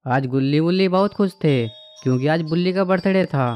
आज गुल्ली बुल्ली बहुत खुश थे क्योंकि आज बुल्ली का बर्थडे था।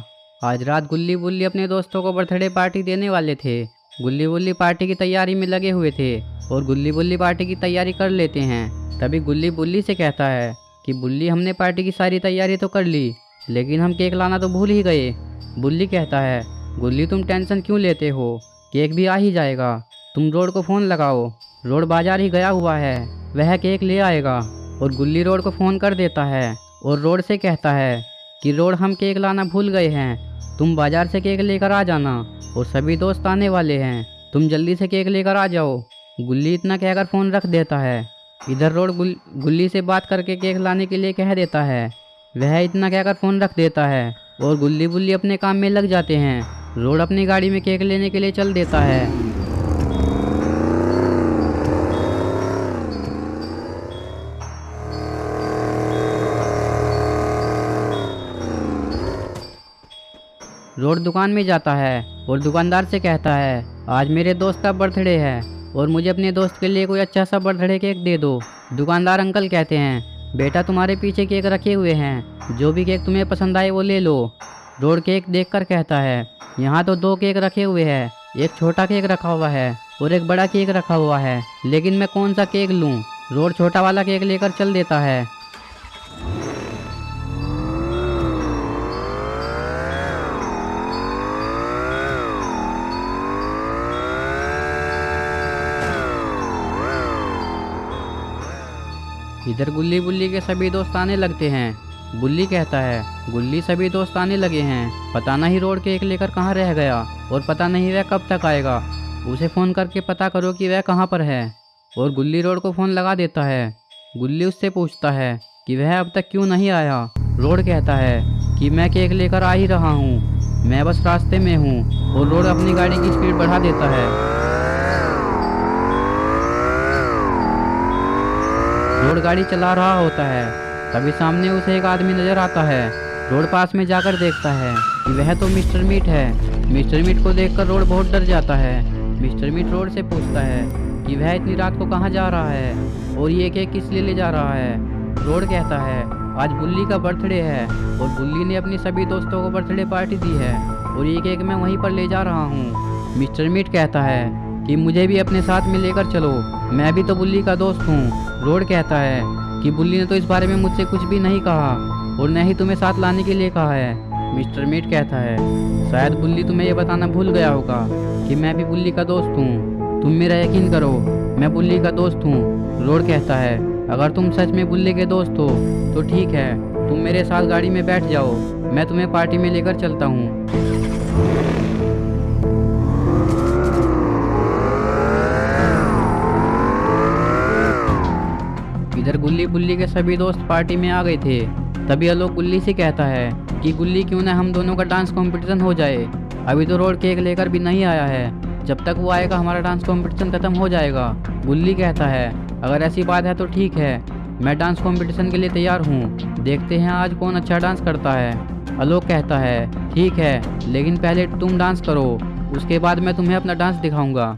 आज रात गुल्ली बुल्ली अपने दोस्तों को बर्थडे पार्टी देने वाले थे। गुल्ली बुल्ली पार्टी की तैयारी में लगे हुए थे और गुल्ली बुल्ली पार्टी की तैयारी कर लेते हैं। तभी गुल्ली बुल्ली से कहता है कि बुल्ली, हमने पार्टी की सारी तैयारी तो कर ली, लेकिन हम केक लाना तो भूल ही गए। बुल्ली कहता है, गुल्ली तुम टेंशन क्यों लेते हो, केक भी आ ही जाएगा। तुम रोड को फ़ोन लगाओ, रोड बाजार ही गया हुआ है, वह केक ले आएगा। और गुल्ली रोड को फ़ोन कर देता है और रोड से कहता है कि रोड, हम केक लाना भूल गए हैं, तुम बाज़ार से केक लेकर आ जाना और सभी दोस्त आने वाले हैं, तुम जल्दी से केक लेकर आ जाओ। गुल्ली इतना कहकर फ़ोन रख देता है। इधर रोड गुल्ली से बात करके केक लाने के लिए कह देता है। वह इतना कहकर फ़ोन रख देता है और गुल्ली बुल्ली अपने काम में लग जाते हैं। रोड अपनी गाड़ी में केक लेने के लिए चल देता है। रोड दुकान में जाता है और दुकानदार से कहता है, आज मेरे दोस्त का बर्थडे है और मुझे अपने दोस्त के लिए कोई अच्छा सा बर्थडे केक दे दो। दुकानदार अंकल कहते हैं, बेटा तुम्हारे पीछे केक रखे हुए हैं, जो भी केक तुम्हें पसंद आए वो ले लो। रोड केक देखकर कहता है, यहाँ तो दो केक रखे हुए हैं, एक छोटा केक रखा हुआ है और एक बड़ा केक रखा हुआ है, लेकिन मैं कौन सा केक लूँ। रोड छोटा वाला केक लेकर चल देता है। इधर गुल्ली बुल्ली के सभी दोस्त आने लगते हैं। बुल्ली कहता है, गुल्ली सभी दोस्त आने लगे हैं, पता नहीं रोड केक लेकर कहाँ रह गया और पता नहीं वह कब तक आएगा, उसे फ़ोन करके पता करो कि वह कहाँ पर है। और गुल्ली रोड को फ़ोन लगा देता है। गुल्ली उससे पूछता है कि वह अब तक क्यों नहीं आया। रोड कहता है कि मैं केक लेकर आ ही रहा हूँ, मैं बस रास्ते में हूँ। और रोड अपनी गाड़ी की स्पीड बढ़ा देता है। रोड गाड़ी चला रहा होता है, तभी सामने उसे एक आदमी नजर आता है। रोड पास में जाकर देखता है कि वह तो मिस्टर मीट है। मिस्टर मीट को देखकर रोड बहुत डर जाता है। मिस्टर मीट रोड से पूछता है कि वह इतनी रात को कहाँ जा रहा है और ये केक किस लिए ले जा रहा है। रोड कहता है, आज बुल्ली का बर्थडे है और बुल्ली ने अपनी सभी दोस्तों को बर्थडे पार्टी दी है और ये केक मैं वहीं पर ले जा रहा हूँ। मिस्टर मीट कहता है कि मुझे भी अपने साथ में लेकर चलो, मैं भी तो बुल्ली का दोस्त हूँ। रोड कहता है कि बुल्ली ने तो इस बारे में मुझसे कुछ भी नहीं कहा और न ही तुम्हें साथ लाने के लिए कहा है। मिस्टर मीट कहता है, शायद बुल्ली तुम्हें ये बताना भूल गया होगा कि मैं भी बुल्ली का दोस्त हूँ, तुम मेरा यकीन करो, मैं बुल्ली का दोस्त हूँ। रोड कहता है, अगर तुम सच में बुल्ली के दोस्त हो तो ठीक है, तुम मेरे साथ गाड़ी में बैठ जाओ, मैं तुम्हें पार्टी में लेकर चलता हूँ। इधर गुल्ली बुल्ली के सभी दोस्त पार्टी में आ गए थे। तभी आलोक गुल्ली से कहता है कि गुल्ली, क्यों ना हम दोनों का डांस कंपटीशन हो जाए। अभी तो रोड केक लेकर भी नहीं आया है, जब तक वो आएगा हमारा डांस कंपटीशन खत्म हो जाएगा। गुल्ली कहता है, अगर ऐसी बात है तो ठीक है, मैं डांस कंपटीशन के लिए तैयार हूँ, देखते हैं आज कौन अच्छा डांस करता है। आलोक कहता है, ठीक है, लेकिन पहले तुम डांस करो, उसके बाद मैं तुम्हें अपना डांस दिखाऊंगा।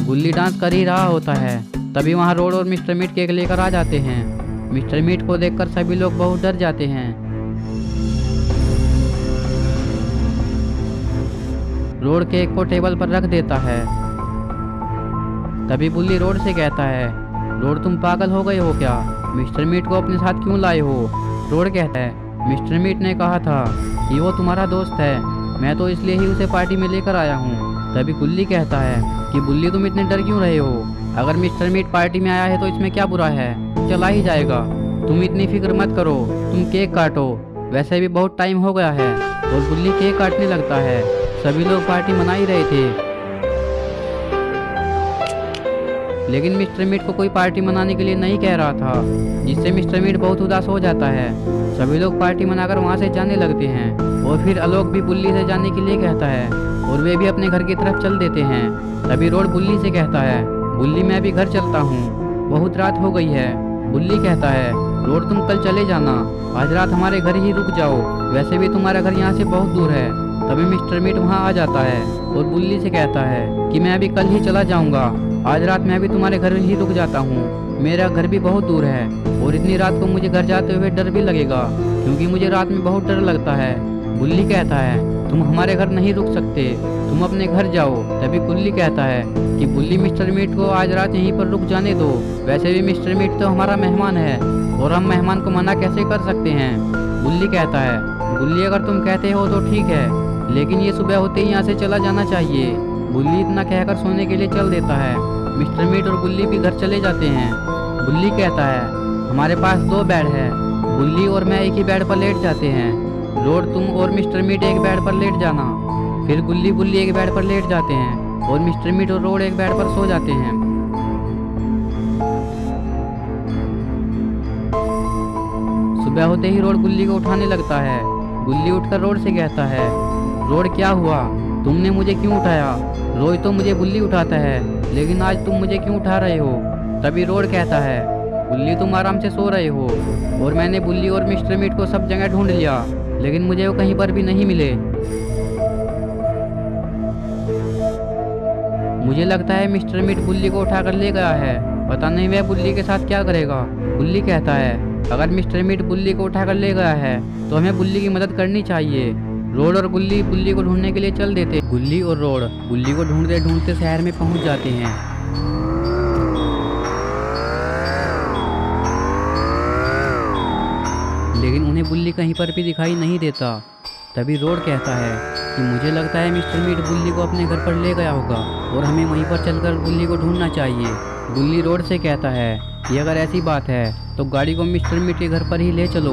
गुल्ली डांस कर ही रहा होता है, तभी वहाँ रोड और मिस्टर मीट केक लेकर आ जाते हैं। मिस्टर मीट को देखकर सभी लोग बहुत डर जाते हैं। रोड केक को टेबल पर रख देता है। तभी बुल्ली रोड से कहता है, रोड तुम पागल हो गए हो क्या, मिस्टर मीट को अपने साथ क्यों लाए हो। रोड कहता है, मिस्टर मीट ने कहा था कि वो तुम्हारा दोस्त है, मैं तो इसलिए ही उसे पार्टी में लेकर आया हूँ। तभी गुल्ली कहता है कि बुल्ली, तुम इतने डर क्यों रहे हो, अगर मिस्टर मीट पार्टी में आया है तो इसमें क्या बुरा है, चला ही जाएगा, तुम इतनी फिक्र मत करो, तुम केक काटो, वैसे भी बहुत टाइम हो गया है। और बुल्ली केक काटने लगता है। सभी लोग पार्टी मना ही रहे थे, लेकिन मिस्टर मीट को कोई पार्टी मनाने के लिए नहीं कह रहा था, जिससे मिस्टर मीट बहुत उदास हो जाता है। सभी लोग पार्टी मनाकर वहाँ से जाने लगते हैं और फिर आलोक भी बुल्ली से जाने के लिए कहता है और वे भी अपने घर की तरफ चल देते हैं। तभी रोड बुल्ली से कहता है, बुल्ली मैं भी घर चलता हूँ, बहुत रात हो गई है। बुल्ली कहता है, रोड तुम कल चले जाना, आज रात हमारे घर ही रुक जाओ, वैसे भी तुम्हारा घर यहाँ से बहुत दूर है। तभी मिस्टर मीट वहाँ आ जाता है और बुल्ली से कहता है कि मैं अभी कल ही चला जाऊँगा, आज रात मैं भी तुम्हारे घर ही रुक जाता हूँ, मेरा घर भी बहुत दूर है और इतनी रात को मुझे घर जाते हुए डर भी लगेगा, क्योंकि मुझे रात में बहुत डर लगता है। बुल्ली कहता है तुम हमारे घर नहीं रुक सकते, तुम अपने घर जाओ। तभी बुल्ली कहता है कि बुल्ली मिस्टर मीट को आज रात यहीं पर रुक जाने दो, वैसे भी मिस्टर मीट तो हमारा मेहमान है और हम मेहमान को मना कैसे कर सकते हैं। बुल्ली कहता है बुल्ली अगर तुम कहते हो तो ठीक है, लेकिन ये सुबह होते ही यहाँ से चला जाना चाहिए। बुल्ली इतना कहकर सोने के लिए चल देता है। मिस्टर मीट और बुल्ली भी घर चले जाते हैं। बुल्ली कहता है हमारे पास 2 बेड है, बुल्ली और मैं एक ही बेड पर लेट जाते हैं, रोड तुम और मिस्टर मीट एक बेड पर लेट जाना। फिर गुल्ली बुल्ली एक बेड पर लेट जाते हैं और मिस्टर मीट और रोड एक बेड पर सो जाते हैं। सुबह होते ही रोड गुल्ली को उठाने लगता है। गुल्ली उठकर रोड से कहता है रोड क्या हुआ, तुमने मुझे क्यों उठाया? रोज तो मुझे बुल्ली उठाता है, लेकिन आज तुम मुझे क्यों उठा रहे हो? तभी रोड कहता है बुल्ली तुम आराम से सो रहे हो और मैंने बुल्ली और मिस्टर मीट को सब जगह ढूंढ लिया, लेकिन मुझे वो कहीं पर भी नहीं मिले। मुझे लगता है मिस्टर मीट बुल्ली को उठाकर ले गया है, पता नहीं वह बुल्ली के साथ क्या करेगा। बुल्ली कहता है अगर मिस्टर मीट बुल्ली को उठाकर ले गया है तो हमें बुल्ली की मदद करनी चाहिए। रोड और गुल्ली बुल्ली को ढूंढने के लिए चल देते। गुल्ली और रोड बुल्ली को ढूंढते ढूंढते शहर में पहुंच जाते हैं। लेकिन उन्हें बुल्ली कहीं पर भी दिखाई नहीं देता। तभी रोड कहता है कि मुझे लगता है मिस्टर मीट बुल्ली को अपने घर पर ले गया होगा और हमें वहीं पर चलकर बुल्ली को ढूंढना चाहिए। बुल्ली रोड से कहता है कि अगर ऐसी बात है तो गाड़ी को मिस्टर मीट के घर पर ही ले चलो,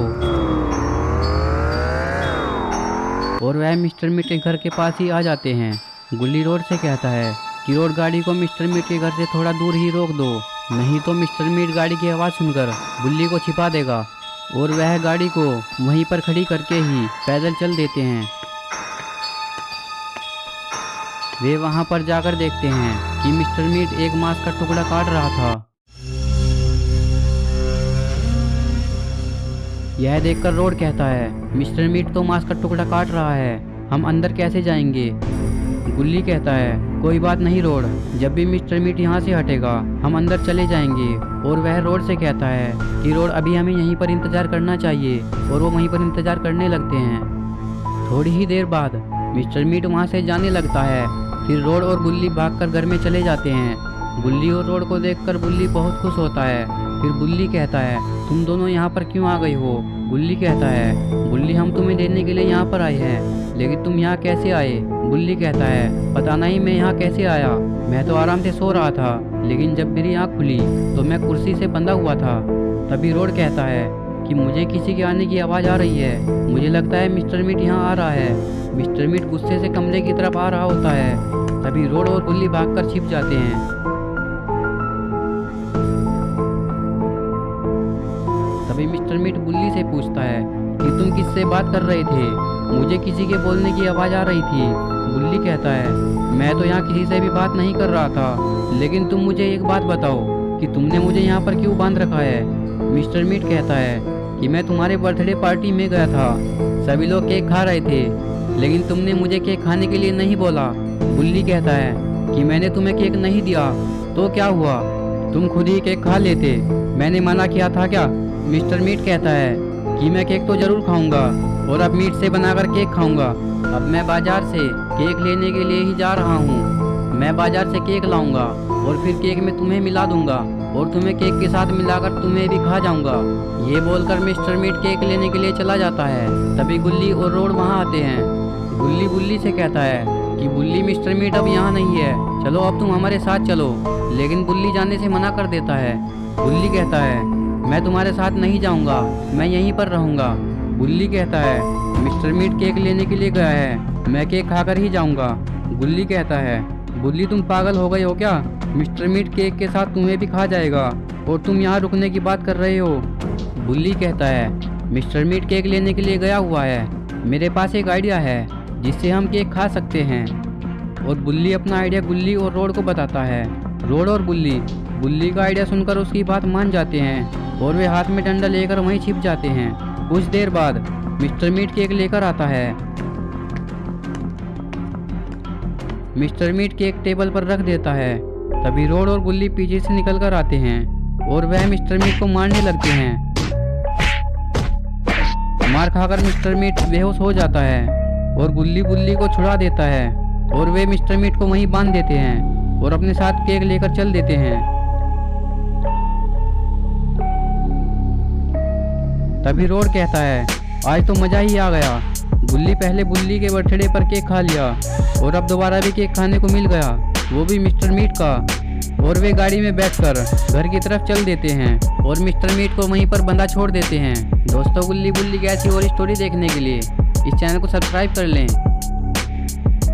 और वह मिस्टर मीट के घर के पास ही आ जाते हैं। गुल्ली रोड से कहता है कि रोड गाड़ी को मिस्टर मीट के घर से थोड़ा दूर ही रोक दो, नहीं तो मिस्टर मीट गाड़ी की आवाज़ सुनकर बुल्ली को छिपा देगा, और वह गाड़ी को वहीं पर खड़ी करके ही पैदल चल देते हैं। वे वहां पर जाकर देखते हैं कि मिस्टर मीट एक मांस का टुकड़ा काट रहा था। यह देखकर रोड कहता है मिस्टर मीट तो मांस का टुकड़ा काट रहा है, हम अंदर कैसे जाएंगे? गुल्ली कहता है कोई बात नहीं रोड, जब भी मिस्टर मीट यहाँ से हटेगा हम अंदर चले जाएंगे। और वह रोड से कहता है कि रोड अभी हमें यहीं पर इंतज़ार करना चाहिए, और वो वहीं पर इंतज़ार करने लगते हैं। थोड़ी ही देर बाद मिस्टर मीट वहाँ से जाने लगता है। फिर रोड और गुल्ली भागकर घर में चले जाते हैं। गुल्ली और रोड को देखकर बुल्ली बहुत खुश होता है। फिर बुल्ली कहता है तुम दोनों यहाँ पर क्यों आ गई हो? गुल्ली कहता है बुल्ली हम तुम्हें लेने के लिए यहाँ पर आए हैं, लेकिन तुम यहाँ कैसे आए? बुल्ली कहता है पता नहीं मैं यहाँ कैसे आया, मैं तो आराम से सो रहा था, लेकिन जब मेरी आँख खुली तो मैं कुर्सी से बंधा हुआ था। तभी रोड कहता है कि मुझे किसी के आने की आवाज़ आ रही है, मुझे लगता है मिस्टर मीट यहाँ आ रहा है। मिस्टर मीट गुस्से से कमरे की तरफ आ रहा होता है। तभी रोड और गुल्ली भागकर छिप जाते हैं। तभी मिस्टर मीट बुल्ली से पूछता है कि तुम किससे बात कर रहे थे? मुझे किसी के बोलने की आवाज़ आ रही थी। बुल्ली कहता है मैं तो यहाँ किसी से भी बात नहीं कर रहा था, लेकिन तुम मुझे एक बात बताओ कि तुमने मुझे यहाँ पर क्यों बांध रखा है? मिस्टर मीट कहता है कि मैं तुम्हारे बर्थडे पार्टी में गया था, सभी लोग केक खा रहे थे, लेकिन तुमने मुझे केक खाने के लिए नहीं बोला। बुल्ली कहता है कि मैंने तुम्हें केक नहीं दिया तो क्या हुआ, तुम खुद ही केक खा लेते, मैंने मना किया था क्या? मिस्टर मीट कहता है कि मैं केक तो ज़रूर खाऊंगा और अब मीट से बनाकर केक खाऊंगा। अब मैं बाज़ार से केक लेने के लिए ही जा रहा हूँ, मैं बाज़ार से केक लाऊंगा और फिर केक में तुम्हें मिला दूंगा और तुम्हें केक के साथ मिलाकर तुम्हें भी खा जाऊंगा। ये बोलकर मिस्टर मीट केक लेने के लिए चला जाता है। तभी गुल्ली और रोड वहाँ आते हैं। गुल्ली बुल्ली से कहता है कि बुल्ली मिस्टर मीट अब यहाँ नहीं है, चलो अब तुम हमारे साथ चलो, लेकिन बुल्ली जाने से मना कर देता है। बुल्ली कहता है मैं तुम्हारे साथ नहीं जाऊंगा, मैं यहीं पर रहूंगा। बुल्ली कहता है मिस्टर मीट केक लेने के लिए गया है, मैं केक खाकर ही जाऊंगा। गुल्ली कहता है बुल्ली तुम पागल हो गए हो क्या? मिस्टर मीट केक के साथ तुम्हें भी खा जाएगा और तुम यहाँ रुकने की बात कर रहे हो। बुल्ली कहता है मिस्टर मीट केक लेने के लिए गया हुआ है, मेरे पास एक आइडिया है जिससे हम केक खा सकते हैं। और बुल्ली अपना आइडिया गुल्ली और रोड को बताता है। रोड और बुल्ली का आइडिया सुनकर उसकी बात मान जाते हैं और वे हाथ में डंडा लेकर वहीं छिप जाते हैं। कुछ देर बाद मिस्टर मीट केक लेकर आता है। मिस्टर मीट केक टेबल पर रख देता है। तभी रोड और गुल्ली पीछे से निकल कर आते हैं और वह मिस्टर मीट को मारने लगते हैं। मार खाकर मिस्टर मीट बेहोश हो जाता है और गुल्ली को छुड़ा देता है और वे मिस्टर मीट को वहीं बांध देते हैं और अपने साथ केक लेकर चल देते हैं। तभी रोड कहता है, आज तो मजा ही आ गया। गुल्ली पहले बुल्ली के बर्थडे पर केक खा लिया और अब दोबारा भी केक खाने को मिल गया, वो भी मिस्टर मीट का। और वे गाड़ी में बैठकर घर की तरफ चल देते हैं और मिस्टर मीट को वहीं पर बंधा छोड़ देते हैं। दोस्तों, गुल्ली की ऐसी और स्टोरी देखने के लिए इस चैनल को सब्सक्राइब कर लें।